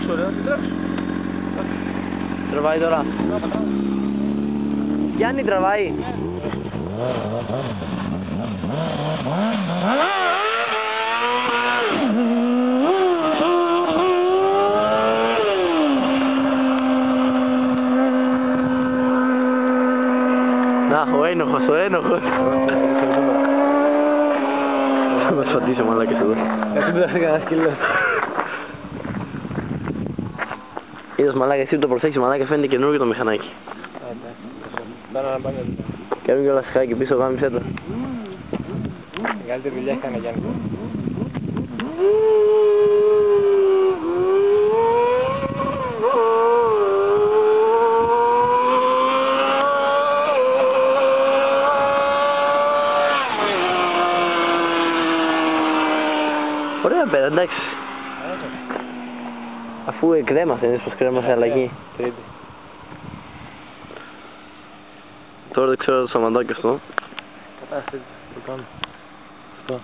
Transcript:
τρέξω ρε, να τρέξω. Τραβάει τώρα. Γιάννη τραβάει. Να, ο ένοχος, ο ένοχος. Θα με σφαντήσω μαλάκες εδώ. Έτσι που θα έκανα σκύλος. Είδες μαλάκα, εσύ το προσέξεις μαλάκα, φαίνεται καινούργιο το μηχανάκι. Μπαίνω να πάνε. Καινούργιο λασχάκι πίσω, γάμισε το. Μεγαλύτερη δουλειά έκανε Γιάννη. Ωραία πέρα, εντάξει. Αφού κρέμασε, είναι πως κρέμασε αλλαγή. Τρίτη. Τώρα δεν ξέρω το σαματάκι αυτό. Κατάσταση, το κάνω. Αυτό.